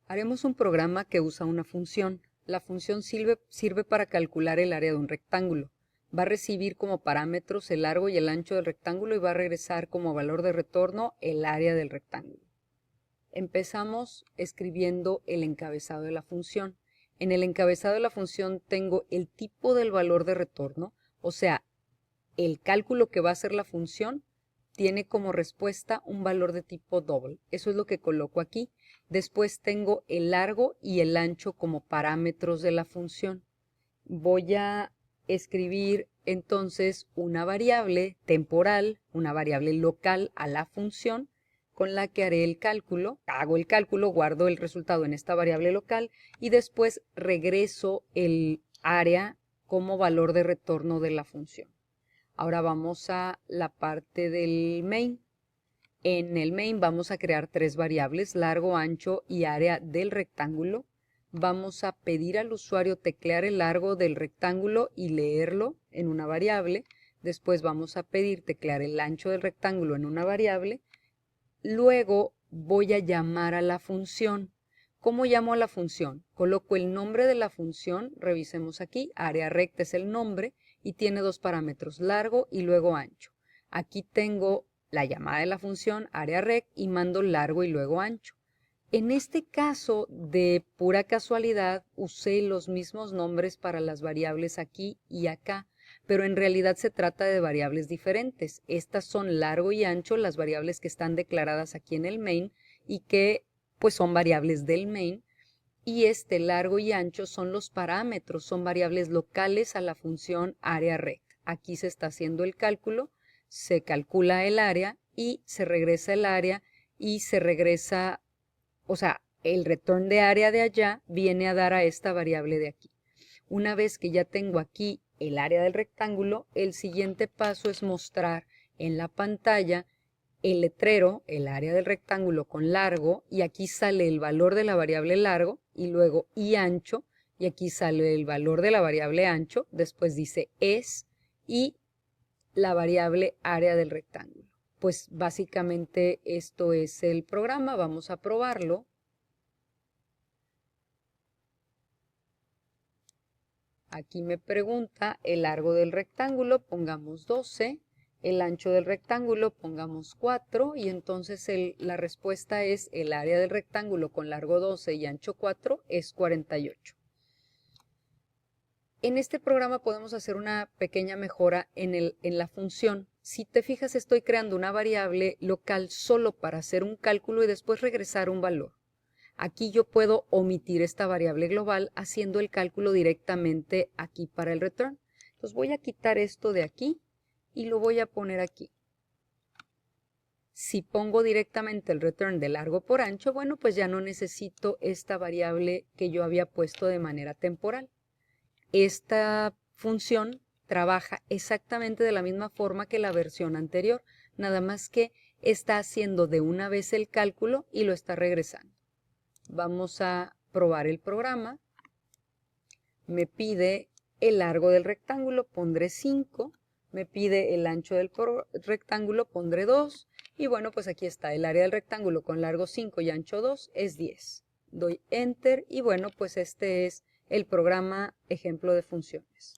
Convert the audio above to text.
Haremos un programa que usa una función. La función sirve para calcular el área de un rectángulo. Va a recibir como parámetros el largo y el ancho del rectángulo y va a regresar como valor de retorno el área del rectángulo. Empezamos escribiendo el encabezado de la función. En el encabezado de la función tengo el tipo del valor de retorno, o sea, el cálculo que va a hacer la función tiene como respuesta un valor de tipo double. Eso es lo que coloco aquí. Después tengo el largo y el ancho como parámetros de la función. Voy a escribir entonces una variable temporal, una variable local a la función con la que haré el cálculo. Hago el cálculo, guardo el resultado en esta variable local y después regreso el área como valor de retorno de la función. Ahora vamos a la parte del main. En el main vamos a crear tres variables, largo, ancho y área del rectángulo. Vamos a pedir al usuario teclear el largo del rectángulo y leerlo en una variable. Después vamos a pedir teclear el ancho del rectángulo en una variable. Luego voy a llamar a la función. ¿Cómo llamo a la función? Coloco el nombre de la función, revisemos aquí, área recta es el nombre y tiene dos parámetros, largo y luego ancho. Aquí tengo la llamada de la función área rect y mando largo y luego ancho. En este caso, de pura casualidad, usé los mismos nombres para las variables aquí y acá, pero en realidad se trata de variables diferentes. Estas son largo y ancho, las variables que están declaradas aquí en el main y que pues son variables del main. Y este largo y ancho son los parámetros, son variables locales a la función área rect. Aquí se está haciendo el cálculo, se calcula el área y se regresa el área y se regresa, o sea, el return de área de allá viene a dar a esta variable de aquí. Una vez que ya tengo aquí el área del rectángulo, el siguiente paso es mostrar en la pantalla el letrero, el área del rectángulo con largo, y aquí sale el valor de la variable largo, y luego y ancho, y aquí sale el valor de la variable ancho, después dice es, y la variable área del rectángulo. Pues básicamente esto es el programa, vamos a probarlo. Aquí me pregunta el largo del rectángulo, pongamos 12, el ancho del rectángulo, pongamos 4, y entonces la respuesta es el área del rectángulo con largo 12 y ancho 4 es 48. En este programa podemos hacer una pequeña mejora en la función. Si te fijas, estoy creando una variable local solo para hacer un cálculo y después regresar un valor. Aquí yo puedo omitir esta variable global haciendo el cálculo directamente aquí para el return. Entonces voy a quitar esto de aquí y lo voy a poner aquí. Si pongo directamente el return de largo por ancho, bueno, pues ya no necesito esta variable que yo había puesto de manera temporal. Esta función trabaja exactamente de la misma forma que la versión anterior, nada más que está haciendo de una vez el cálculo y lo está regresando. Vamos a probar el programa. Me pide el largo del rectángulo, pondré 5. Me pide el ancho del rectángulo, pondré 2. Y bueno, pues aquí está, el área del rectángulo con largo 5 y ancho 2 es 10. Doy Enter y bueno, pues este es el programa ejemplo de funciones.